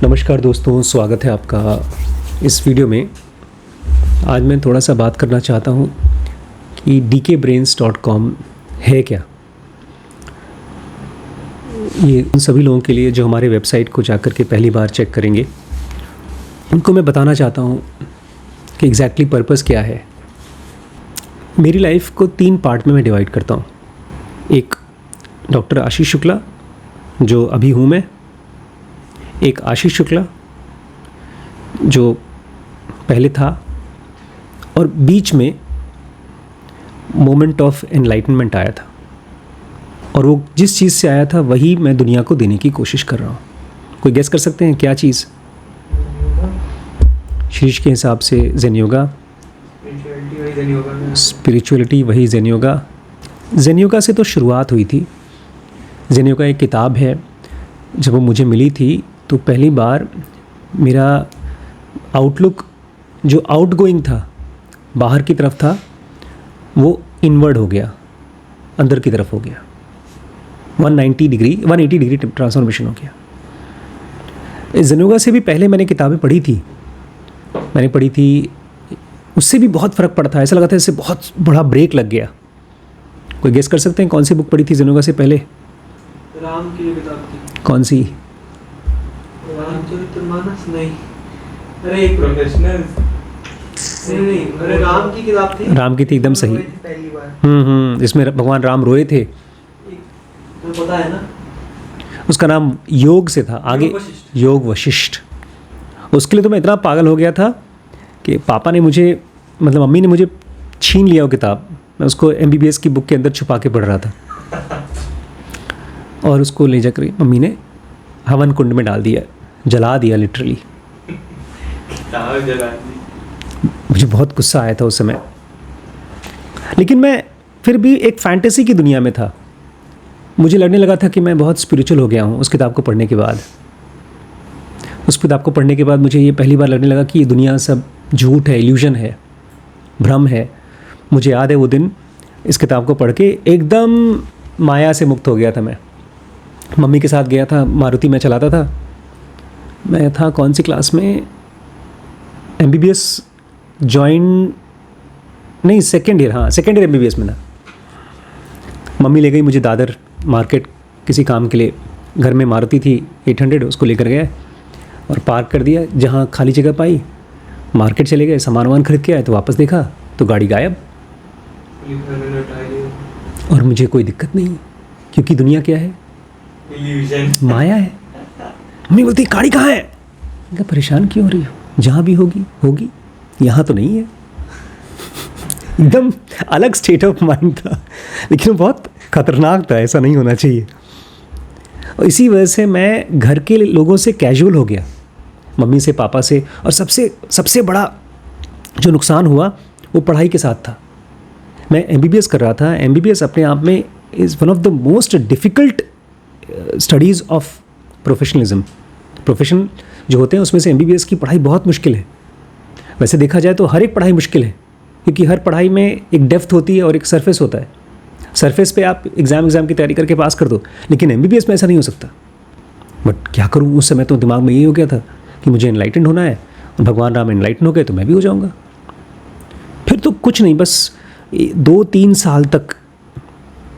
नमस्कार दोस्तों, स्वागत है आपका इस वीडियो में। आज मैं थोड़ा सा बात करना चाहता हूँ कि dkbrains.com है क्या। ये उन सभी लोगों के लिए जो हमारे वेबसाइट को जाकर के पहली बार चेक करेंगे, उनको मैं बताना चाहता हूँ कि एग्जैक्टली पर्पस क्या है। मेरी लाइफ को 3 पार्ट में मैं डिवाइड करता हूँ। एक डॉक्टर आशीष शुक्ला जो अभी हूँ मैं, एक आशीष शुक्ला जो पहले था, और बीच में मोमेंट ऑफ एनलाइटनमेंट आया था, और वो जिस चीज़ से आया था वही मैं दुनिया को देने की कोशिश कर रहा हूँ। कोई गेस कर सकते हैं क्या चीज़? शीर्ष के हिसाब से ज़ेन योगा, स्पिरिचुअलिटी वही ज़ेन योगा। ज़ेन योगा से तो शुरुआत हुई थी। ज़ेन योगा एक किताब है, जब वो मुझे मिली थी तो पहली बार मेरा आउटलुक जो आउटगोइंग था, बाहर की तरफ था, वो इनवर्ड हो गया, अंदर की तरफ हो गया। 180 डिग्री ट्रांसफॉर्मेशन हो गया। ज़ेन योगा से भी पहले मैंने किताबें पढ़ी थी, उससे भी बहुत फ़र्क पड़ा था। ऐसा लगा था इससे बहुत बड़ा ब्रेक लग गया। कोई गेस कर सकते हैं कौन सी बुक पढ़ी थी ज़ेन योगा से पहले? राम की किताब थी। कौन सी? रामचरितमानस नहीं, अरे एक प्रोफेशनल नहीं, अरे राम की किताब थी। राम की थी, एकदम सही। पहली बार इसमें भगवान राम रोए थे। तो पता है ना, उसका नाम योग से था, आगे योग वशिष्ठ। उसके लिए तो मैं इतना पागल हो गया था कि पापा ने मुझे, मतलब मम्मी ने मुझे छीन लिया वो किताब। मैं उसको MBBS की बुक के अंदर छुपा के पढ़ रहा था, और उसको ले जाकर मम्मी ने हवन कुंड में डाल दिया, जला दिया लिटरली। मुझे बहुत गुस्सा आया था उस समय, लेकिन मैं फिर भी एक फैंटेसी की दुनिया में था। मुझे लगने लगा था कि मैं बहुत स्पिरिचुअल हो गया हूँ उस किताब को पढ़ने के बाद। उस किताब को पढ़ने के बाद मुझे ये पहली बार लगने लगा कि ये दुनिया सब झूठ है, इल्यूजन है, भ्रम है। मुझे याद है वो दिन इस किताब को पढ़ के एकदम माया से मुक्त हो गया था मैं। मम्मी के साथ गया था, मारुति में चलाता था। मैं था कौन सी क्लास में? MBBS जॉइन नहीं, सेकेंड ईयर MBBS में था। मम्मी ले गई मुझे दादर मार्केट किसी काम के लिए। घर में मारुति थी 800, उसको लेकर गए और पार्क कर दिया। जहाँ खाली जगह पाई मार्केट चले गए, सामान खरीद के आए, तो वापस देखा तो गाड़ी गायब। और मुझे कोई दिक्कत नहीं, क्योंकि दुनिया क्या है? माया है। मम्मी बोलती गाड़ी कहाँ है? मैं परेशान क्यों हो रही हो? जहाँ भी होगी, यहाँ तो नहीं है। एकदम अलग स्टेट ऑफ माइंड था, लेकिन बहुत खतरनाक था। ऐसा नहीं होना चाहिए। और इसी वजह से मैं घर के लोगों से कैजुअल हो गया, मम्मी से, पापा से। और सबसे बड़ा जो नुकसान हुआ वो पढ़ाई के साथ था। मैं MBBS कर रहा था। MBBS अपने आप में is one of the most difficult studies of professionalism. Profession जो होते हैं उसमें से MBBS की पढ़ाई बहुत मुश्किल है। वैसे देखा जाए तो हर एक पढ़ाई मुश्किल है, क्योंकि हर पढ़ाई में एक डेप्थ होती है और एक सरफेस होता है। सरफेस पे आप एग्ज़ाम की तैयारी करके पास कर दो, लेकिन MBBS में ऐसा नहीं हो सकता। बट क्या करूँ, उस समय तो दिमाग में यही हो गया था कि मुझे एनलाइटेंड होना है, और भगवान राम एनलाइटन हो गए तो मैं भी हो जाऊँगा। फिर तो कुछ नहीं, बस 2-3 साल तक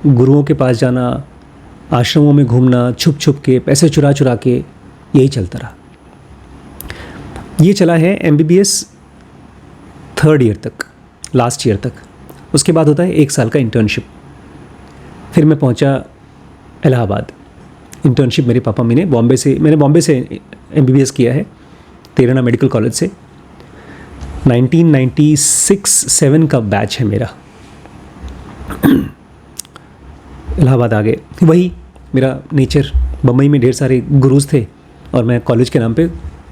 गुरुओं के पास जाना, आश्रमों में घूमना, छुप के, पैसे चुरा के, यही चलता रहा। ये चला है MBBS 3rd ईयर तक, लास्ट ईयर तक। उसके बाद होता है 1 साल का इंटर्नशिप। फिर मैं पहुंचा इलाहाबाद। इंटर्नशिप मेरे पापा मैंने बॉम्बे से MBBS किया है, तेलंगाना मेडिकल कॉलेज से। 1996-7 का बैच है मेरा। इलाहाबाद आ गए। वही मेरा नेचर, बम्बई में ढेर सारे गुरुज थे, और मैं कॉलेज के नाम पे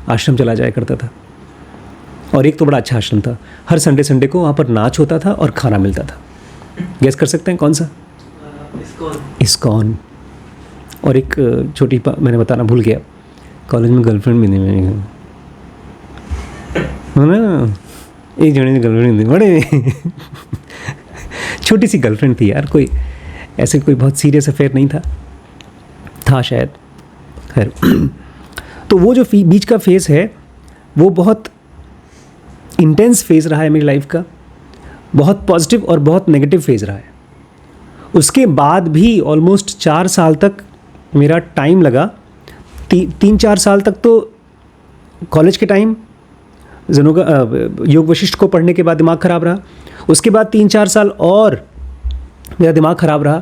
आश्रम चला जाया करता था। और एक तो बड़ा अच्छा आश्रम था। हर संडे को वहाँ पर नाच होता था और खाना मिलता था। गेस कर सकते हैं कौन सा? इस्कॉन। और एक छोटी मैंने बताना भूल गया, कॉलेज में गर्लफ्रेंड भी नहीं है ना, एक जने की गर्लफ्रेंड थी, बड़े छोटी सी गर्लफ्रेंड थी यार। कोई ऐसे कोई बहुत सीरियस अफेयर नहीं था शायद। खैर तो वो जो बीच का फेज़ है वो बहुत इंटेंस फेज़ रहा है मेरी लाइफ का, बहुत पॉजिटिव और बहुत नेगेटिव फेज़ रहा है। उसके बाद भी ऑलमोस्ट 4 साल तक मेरा टाइम लगा, 3-4 साल तक तो कॉलेज के टाइम ज़ेनोगा योग वशिष्ठ को पढ़ने के बाद दिमाग ख़राब रहा। उसके बाद 3-4 साल और मेरा दिमाग ख़राब रहा,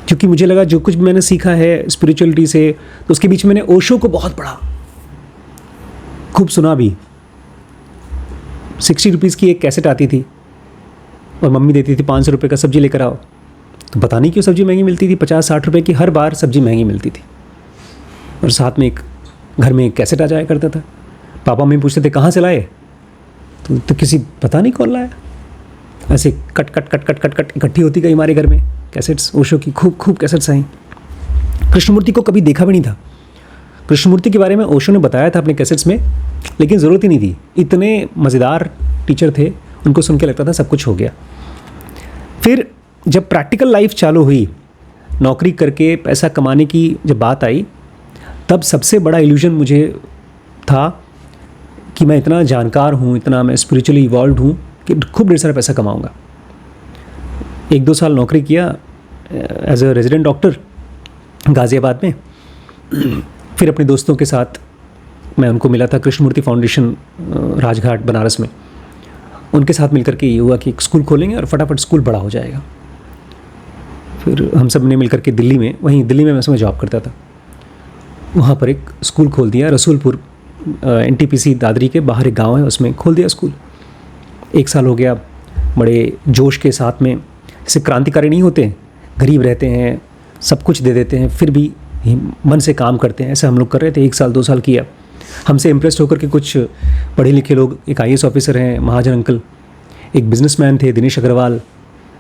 क्योंकि मुझे लगा जो कुछ भी मैंने सीखा है स्पिरिचुअलिटी से, तो उसके बीच मैंने ओशो को बहुत पढ़ा, खूब सुना भी। 60 रुपीज़ की एक कैसेट आती थी और मम्मी देती थी 500 रुपये का, सब्जी लेकर आओ। तो पता नहीं क्यों सब्जी महंगी मिलती थी, 50-60 रुपये की हर बार सब्जी महंगी मिलती थी। और साथ में एक घर में एक कैसेट आ जाया करता था। पापा मम्मी पूछते थे कहाँ से लाए, तो किसी पता नहीं कौन लाया, ऐसे cut cut cut cut cut cut इकट्ठी होती गई हमारे घर में कैसेट्स, ओशो की खूब कैसेट्स आई। कृष्णमूर्ति को कभी देखा भी नहीं था। कृष्णमूर्ति के बारे में ओशो ने बताया था अपने कैसेट्स में, लेकिन ज़रूरत ही नहीं थी, इतने मज़ेदार टीचर थे, उनको सुन के लगता था सब कुछ हो गया। फिर जब प्रैक्टिकल लाइफ चालू हुई, नौकरी करके पैसा कमाने की जब बात आई, तब सबसे बड़ा इल्यूजन मुझे था कि मैं इतना जानकार हूँ, इतना मैं स्पिरिचुअली इवॉल्व हूँ कि खूब ढेर सारा पैसा कमाऊँगा। 1-2 साल नौकरी किया as a resident doctor Ghaziabad में। फिर अपने दोस्तों के साथ मैं उनको मिला था कृष्णमूर्ति फाउंडेशन राजघाट बनारस में, उनके साथ मिलकर के ये हुआ कि एक स्कूल खोलेंगे और फटाफट स्कूल बड़ा हो जाएगा। फिर हम सब ने मिलकर के दिल्ली में मैं समय जॉब करता था, वहाँ पर एक स्कूल खोल दिया, रसूलपुर NTPC दादरी के बाहर एक गांव है, उसमें खोल दिया स्कूल। 1 साल हो गया, बड़े जोश के साथ में। जैसे क्रांतिकारी नहीं होते, गरीब रहते हैं, सब कुछ दे देते हैं, फिर भी मन से काम करते हैं, ऐसा हम लोग कर रहे थे। 1 साल 2 साल किया। हमसे इम्प्रेस्ड होकर के कुछ पढ़े लिखे लोग, एक IAS ऑफिसर हैं महाजन अंकल, एक बिजनेसमैन थे दिनेश अग्रवाल,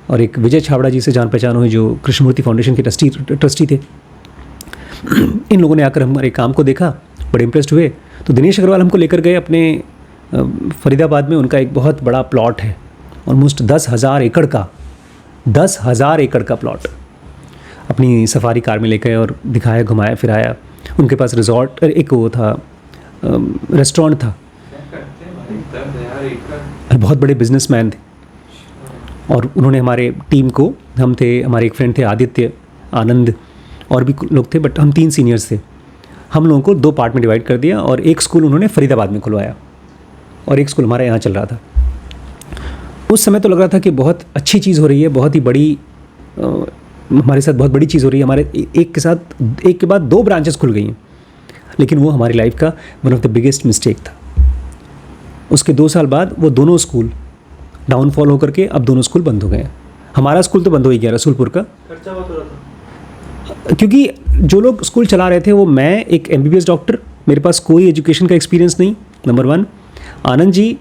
और एक विजय छाबड़ा जी से जान पहचान हुई जो कृष्णमूर्ति फाउंडेशन के ट्रस्टी थे। इन लोगों ने आकर हमारे काम को देखा, बड़े इम्प्रेस्ड हुए। तो दिनेश अग्रवाल हमको लेकर गए अपने फरीदाबाद में। उनका एक बहुत बड़ा प्लॉट है, ऑलमोस्ट 10,000 एकड़ का, 10,000 एकड़ का प्लॉट। अपनी सफारी कार में लेकर और दिखाया, घुमाया फिराया। उनके पास रिजॉर्ट, एक वो था, रेस्टोरेंट था, और बहुत बड़े बिजनेसमैन थे। और उन्होंने हमारे टीम को, हम थे, हमारे एक फ्रेंड थे आदित्य, आनंद, और भी लोग थे, बट हम 3 सीनियर्स थे। हम लोगों को 2 पार्ट में डिवाइड कर दिया, और एक स्कूल उन्होंने फरीदाबाद में खुलवाया और एक स्कूल हमारा यहाँ चल रहा था। उस समय तो लग रहा था कि बहुत अच्छी चीज़ हो रही है, बहुत ही बड़ी, हमारे साथ बहुत बड़ी चीज़ हो रही है। हमारे एक के बाद 2 ब्रांचेस खुल गई हैं, लेकिन वो हमारी लाइफ का one of the biggest mistake था। उसके 2 साल बाद वो दोनों स्कूल डाउनफॉल होकर के अब दोनों स्कूल बंद हो गए। हमारा स्कूल तो बंद हो ही गया, रसूलपुर का, खर्चा बहुत हो रहा था, क्योंकि जो लोग स्कूल चला रहे थे वो, मैं एक MBBS डॉक्टर, मेरे पास कोई एजुकेशन का एक्सपीरियंस नहीं, नंबर 1। आनंद जी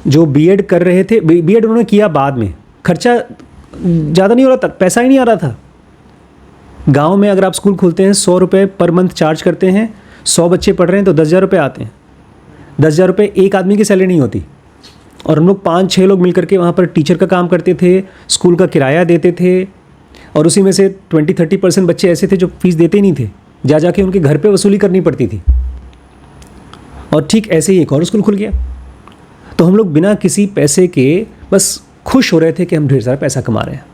जो B.Ed कर रहे थे, B.Ed उन्होंने किया बाद में, खर्चा ज़्यादा नहीं हो रहा था, पैसा ही नहीं आ रहा था। गांव में अगर आप स्कूल खोलते हैं 100 रुपये पर मंथ चार्ज करते हैं, 100 बच्चे पढ़ रहे हैं तो 10,000 रुपये आते हैं। 10,000 रुपये एक आदमी की सैलरी नहीं होती। और हम लोग 5-6 लोग मिलकर के वहाँ पर टीचर का काम करते थे, स्कूल का किराया देते थे, और उसी में से 20-30% बच्चे ऐसे थे जो फीस देते ही नहीं थे, जा जाके उनके घर पे वसूली करनी पड़ती थी। और ठीक ऐसे ही एक और स्कूल खुल गया। तो हम लोग बिना किसी पैसे के बस खुश हो रहे थे कि हम ढेर सारा पैसा कमा रहे हैं।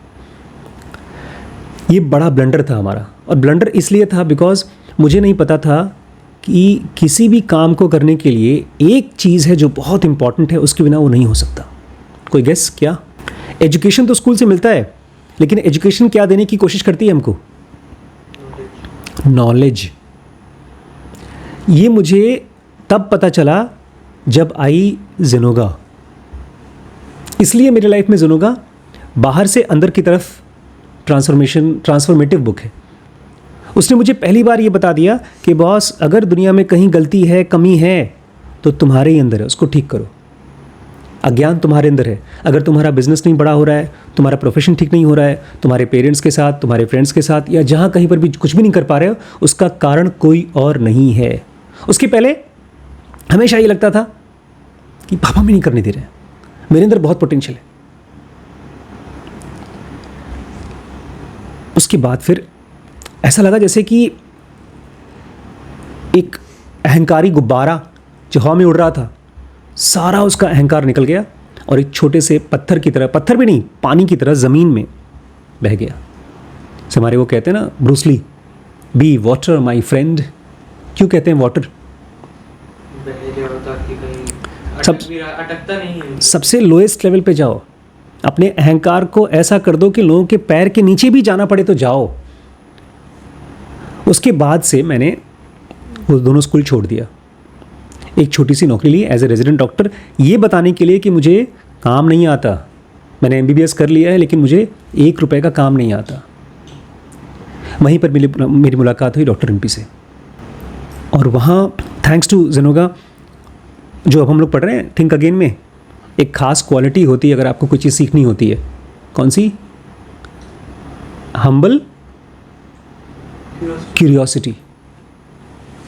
ये बड़ा ब्लंडर था हमारा, और ब्लंडर इसलिए था बिकॉज मुझे नहीं पता था कि किसी भी काम को करने के लिए एक चीज़ है जो बहुत इंपॉर्टेंट है, उसके बिना वो नहीं हो सकता। कोई गेस क्या? एजुकेशन तो स्कूल से मिलता है, लेकिन एजुकेशन क्या देने की कोशिश करती है हमको? नॉलेज। ये मुझे तब पता चला जब आई ज़ेनोगा। इसलिए मेरी लाइफ में ज़ेनोगा बाहर से अंदर की तरफ ट्रांसफॉर्मेटिव बुक है। उसने मुझे पहली बार ये बता दिया कि बॉस, अगर दुनिया में कहीं गलती है, कमी है, तो तुम्हारे ही अंदर है, उसको ठीक करो। अज्ञान तुम्हारे अंदर है। अगर तुम्हारा बिजनेस नहीं बड़ा हो रहा है, तुम्हारा प्रोफेशन ठीक नहीं हो रहा है, तुम्हारे पेरेंट्स के साथ, तुम्हारे फ्रेंड्स के साथ, या जहाँ कहीं पर भी कुछ भी नहीं कर पा रहे हो, उसका कारण कोई और नहीं है। उसके पहले हमेशा ये लगता था कि पापा भी नहीं करने दे रहे हैं, मेरे अंदर बहुत पोटेंशियल है। उसके बाद फिर ऐसा लगा जैसे कि एक अहंकारी गुब्बारा जो हवा में उड़ रहा था, सारा उसका अहंकार निकल गया और एक छोटे से पत्थर की तरह, पत्थर भी नहीं, पानी की तरह ज़मीन में बह गया। से हमारे वो कहते हैं ना Bruce Lee, be water my friend. क्यों कहते हैं वाटर? अटकता नहीं है। सबसे लोएस्ट लेवल पे जाओ, अपने अहंकार को ऐसा कर दो कि लोगों के पैर के नीचे भी जाना पड़े तो जाओ। उसके बाद से मैंने वो दोनों स्कूल छोड़ दिया, एक छोटी सी नौकरी ली एज ए रेजिडेंट डॉक्टर, ये बताने के लिए कि मुझे काम नहीं आता। मैंने MBBS कर लिया है लेकिन मुझे 1 रुपए का काम नहीं आता। वहीं पर मेरी मुलाकात हुई डॉक्टर रिम्पी से, और वहाँ थैंक्स टू ज़ेनोगा, जो अब हम लोग पढ़ रहे हैं थिंक अगेन में, एक ख़ास क्वालिटी होती है अगर आपको कोई चीज़ सीखनी होती है। कौन सी? Humble curiosity.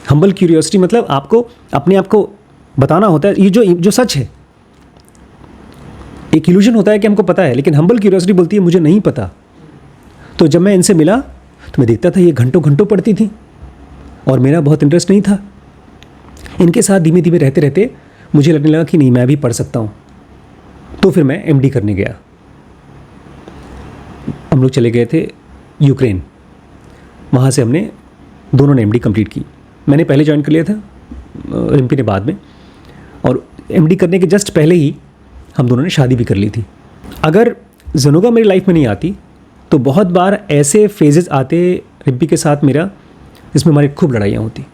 हम्बल क्यूरियोसिटी मतलब आपको अपने आप को बताना होता है ये जो सच है। एक इल्यूजन होता है कि हमको पता है, लेकिन हम्बल क्यूरियोसिटी बोलती है मुझे नहीं पता। तो जब मैं इनसे मिला तो मैं देखता था ये घंटों घंटों पढ़ती थी और मेरा बहुत इंटरेस्ट नहीं था। इनके साथ धीमे धीमे रहते रहते मुझे लगने लगा कि नहीं, मैं भी पढ़ सकता हूँ। तो फिर मैं MD करने गया। हम लोग चले गए थे यूक्रेन, वहाँ से हमने दोनों ने MD कंप्लीट की। मैंने पहले ज्वाइन कर लिया था, रिम्पी ने बाद में, और MD करने के जस्ट पहले ही हम दोनों ने शादी भी कर ली थी। अगर ज़ेनोगा मेरी लाइफ में नहीं आती तो बहुत बार ऐसे फेजेस आते रिम्पी के साथ मेरा, जिसमें हमारी खूब लड़ाइयाँ होती।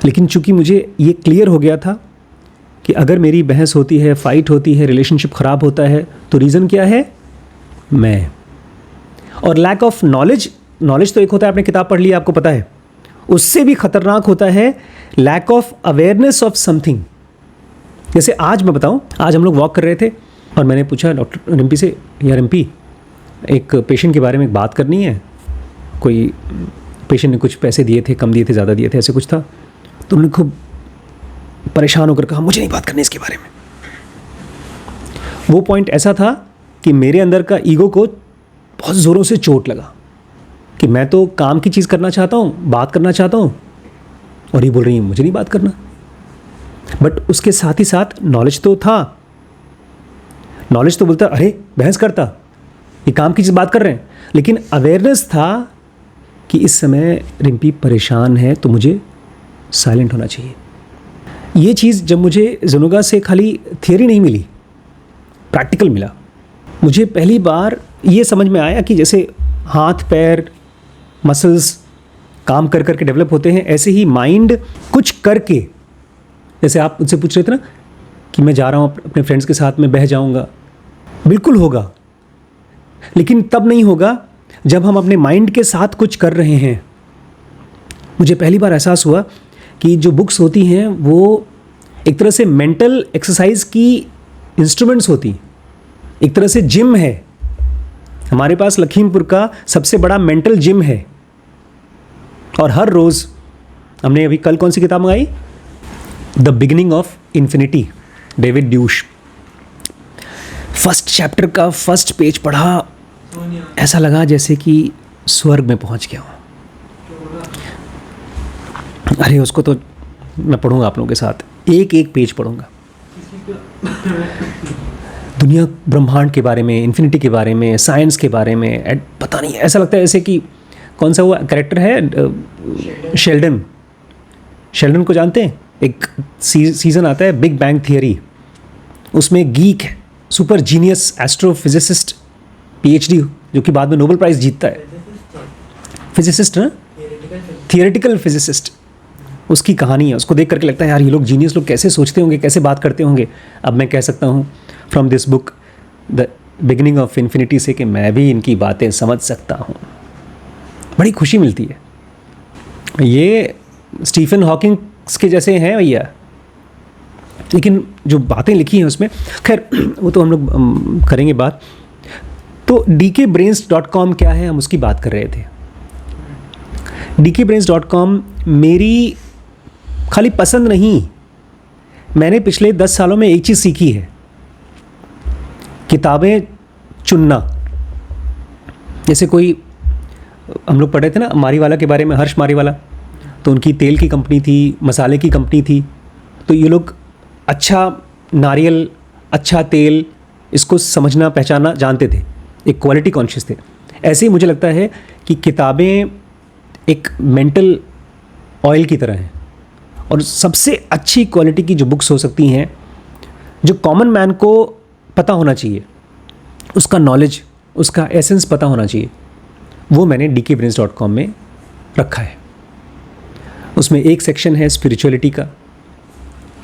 लेकिन चूंकि मुझे ये क्लियर हो गया था कि अगर मेरी बहस होती है, फाइट होती है, रिलेशनशिप ख़राब होता है, तो रीज़न क्या है? मैं। और लैक ऑफ नॉलेज। नॉलेज तो एक होता है आपने किताब पढ़ ली, आपको पता है, उससे भी खतरनाक होता है lack of awareness of something. जैसे आज मैं बताऊं, आज हम लोग वॉक कर रहे थे और मैंने पूछा डॉक्टर रिम्पी से, यार रिम्पी, एक पेशेंट के बारे में बात करनी है। कोई पेशेंट ने कुछ पैसे दिए थे, कम दिए थे, ज़्यादा दिए थे, ऐसे कुछ था। तो उन्होंने खूब परेशान होकर कहा मुझे नहीं बात करनी इसके बारे में। वो पॉइंट ऐसा था कि मेरे अंदर का ईगो को बहुत ज़ोरों से चोट लगा कि मैं तो काम की चीज़ करना चाहता हूँ, बात करना चाहता हूँ, और ये बोल रही है मुझे नहीं बात करना। बट उसके साथ ही साथ नॉलेज तो था। नॉलेज तो बोलता अरे बहस करता, ये काम की चीज़ बात कर रहे हैं। लेकिन अवेयरनेस था कि इस समय रिम्पी परेशान है तो मुझे साइलेंट होना चाहिए। ये चीज़ जब मुझे ज़ेनोगा से खाली थियरी नहीं मिली, प्रैक्टिकल मिला। मुझे पहली बार ये समझ में आया कि जैसे हाथ पैर मसल्स काम कर करके डेवलप होते हैं, ऐसे ही माइंड कुछ करके, जैसे आप मुझसे पूछ रहे थे ना कि मैं जा रहा हूँ अपने फ्रेंड्स के साथ में बह जाऊँगा, बिल्कुल होगा, लेकिन तब नहीं होगा जब हम अपने माइंड के साथ कुछ कर रहे हैं। मुझे पहली बार एहसास हुआ कि जो बुक्स होती हैं वो एक तरह से मेंटल एक्सरसाइज की इंस्ट्रूमेंट्स होती, एक तरह से जिम है। हमारे पास लखीमपुर का सबसे बड़ा मेंटल जिम है, और हर रोज़ हमने अभी कल कौन सी किताब मंगाई, the beginning of infinity, David Deutsche. First chapter का फर्स्ट पेज पढ़ा, ऐसा लगा जैसे कि स्वर्ग में पहुंच गया हूँ। अरे उसको तो मैं पढ़ूंगा आप लोगों के साथ, एक एक पेज पढ़ूंगा। दुनिया ब्रह्मांड के बारे में, इन्फिनिटी के बारे में, साइंस के बारे में, पता नहीं, ऐसा लगता है जैसे कि कौन सा वो कैरेक्टर है, शेल्डन को जानते हैं? एक सीज़न आता है बिग बैंग थियरी, उसमें गीक है, सुपर जीनियस एस्ट्रोफिजिसिस्ट, PhD, जो कि बाद में नोबेल प्राइज़ जीतता है। फिजिसिस्ट ना, थियोरेटिकल फिजिसिस्ट, उसकी कहानी है। उसको देख करके लगता है यार ये लोग जीनियस लोग कैसे सोचते होंगे, कैसे बात करते होंगे। अब मैं कह सकता हूँ from this book the beginning of infinity से कि मैं भी इनकी बातें समझ सकता हूँ। बड़ी खुशी मिलती है। ये स्टीफन हॉकिंग के जैसे हैं भैया, लेकिन जो बातें लिखी हैं उसमें, खैर वो तो हम लोग करेंगे बात। तो dkbrains.com क्या है, हम उसकी बात कर रहे थे। dkbrains.com मेरी खाली पसंद नहीं, मैंने पिछले 10 सालों में एक चीज़ सीखी है, किताबें चुनना। जैसे कोई हम लोग पढ़े थे ना मारीवाला के बारे में, हर्ष मारीवाला, तो उनकी तेल की कंपनी थी, मसाले की कंपनी थी। तो ये लोग अच्छा नारियल, अच्छा तेल, इसको समझना पहचानना जानते थे, एक क्वालिटी कॉन्शियस थे। ऐसे ही मुझे लगता है कि किताबें एक मेंटल ऑयल की तरह हैं, और सबसे अच्छी क्वालिटी की जो बुक्स हो सकती हैं, जो कॉमन मैन को पता होना चाहिए, उसका नॉलेज, उसका एसेंस पता होना चाहिए, वो मैंने dkbrains.com में रखा है। उसमें एक सेक्शन है स्पिरिचुअलिटी का,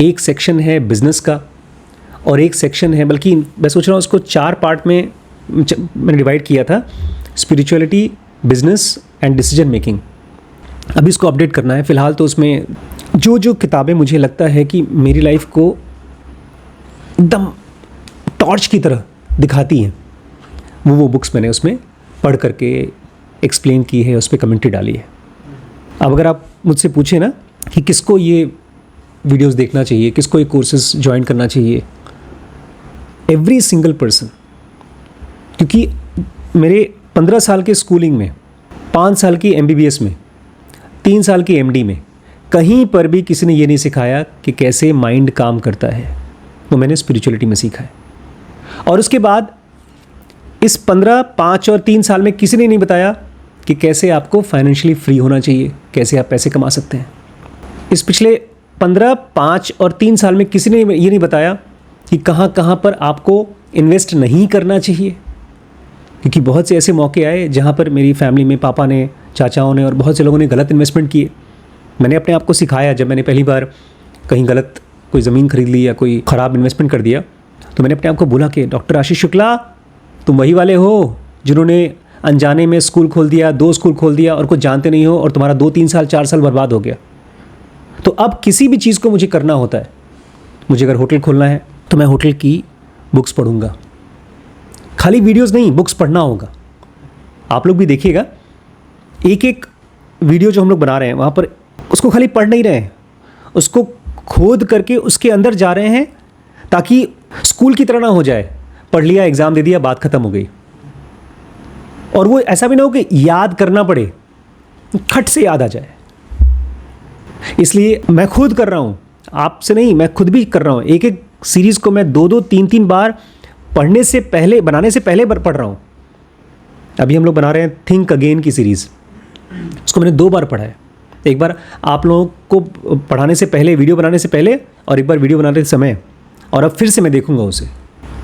एक सेक्शन है बिजनेस का, और एक सेक्शन है, बल्कि मैं सोच रहा हूँ उसको 4 पार्ट में मैंने डिवाइड किया था, spirituality, business and decision making. अभी इसको अपडेट करना है। फ़िलहाल तो उसमें जो जो किताबें मुझे लगता है कि मेरी लाइफ को एकदम टॉर्च की तरह दिखाती हैं, वो बुक्स मैंने उसमें पढ़ करके एक्सप्लेन की है, उस पर कमेंट्री डाली है। अब अगर आप मुझसे पूछें ना कि किसको ये वीडियोस देखना चाहिए, किसको ये कोर्सेज ज्वाइन करना चाहिए, एवरी सिंगल पर्सन। क्योंकि मेरे 15 साल के स्कूलिंग में, 5 साल की MBBS में, 3 साल की MD में, कहीं पर भी किसी ने ये नहीं सिखाया कि कैसे माइंड काम करता है। वो मैंने स्पिरिचुअलिटी में सीखा है। और उसके बाद इस 15, 5 और 3 साल में किसी ने नहीं बताया कि कैसे आपको फाइनेंशियली फ्री होना चाहिए, कैसे आप पैसे कमा सकते हैं। इस पिछले 15, 5 और 3 साल में किसी ने ये नहीं बताया कि कहाँ कहाँ पर आपको इन्वेस्ट नहीं करना चाहिए। क्योंकि बहुत से ऐसे मौके आए जहाँ पर मेरी फैमिली में पापा ने, चाचाओं ने और बहुत से लोगों ने गलत इन्वेस्टमेंट किए। मैंने अपने आप को सिखाया, जब मैंने पहली बार कहीं गलत कोई ज़मीन खरीद ली या कोई ख़राब इन्वेस्टमेंट कर दिया, तो मैंने अपने आप को बोला कि डॉक्टर आशीष शुक्ला, तुम वही वाले हो जिन्होंने अनजाने में स्कूल खोल दिया, 2 स्कूल खोल दिया और कुछ जानते नहीं हो, और तुम्हारा 2, 3 साल, 4 साल बर्बाद हो गया। तो अब किसी भी चीज़ को मुझे करना होता है, मुझे अगर होटल खोलना है तो मैं होटल की बुक्स पढ़ूंगा, खाली वीडियोस नहीं, बुक्स पढ़ना होगा। आप लोग भी देखिएगा, एक एक वीडियो जो हम लोग बना रहे हैं वहाँ पर उसको खाली पढ़ नहीं रहे हैं, उसको खोद करके उसके अंदर जा रहे हैं, ताकि स्कूल की तरह ना हो जाए, पढ़ लिया, एग्ज़ाम दे दिया, बात ख़त्म हो गई। और वो ऐसा भी ना हो कि याद करना पड़े, खट से याद आ जाए। इसलिए मैं खुद कर रहा हूँ, आपसे नहीं, मैं खुद भी कर रहा हूँ। एक एक सीरीज़ को मैं 2-2, 3-3 बार पढ़ने से पहले, बनाने से पहले पढ़ रहा हूँ। अभी हम लोग बना रहे हैं थिंक अगेन की सीरीज़, उसको मैंने 2 बार पढ़ा है। एक बार आप लोगों को पढ़ाने से पहले, वीडियो बनाने से पहले, और एक बार वीडियो बनाते समय, और अब फिर से मैं देखूंगा उसे।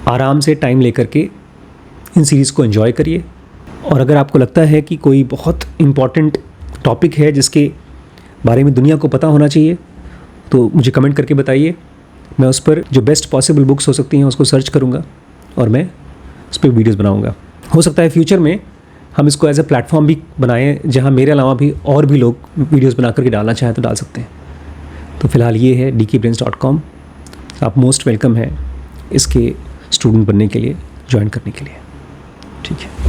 आराम से टाइम लेकर के इन सीरीज़ को एंजॉय करिए। और अगर आपको लगता है कि कोई बहुत इम्पॉर्टेंट टॉपिक है जिसके बारे में दुनिया को पता होना चाहिए, तो मुझे कमेंट करके बताइए। मैं उस पर जो बेस्ट पॉसिबल बुक्स हो सकती हैं उसको सर्च करूँगा और मैं उस पर वीडियोज़ बनाऊँगा। हो सकता है फ्यूचर में हम इसको एज ए प्लेटफॉर्म भी बनाएं, जहाँ मेरे अलावा भी और भी लोग वीडियोज़ बना करके डालना चाहें तो डाल सकते हैं। तो फ़िलहाल ये है dkbrains.com। आप मोस्ट वेलकम हैं इसके स्टूडेंट बनने के लिए, ज्वाइन करने के लिए। ठीक है।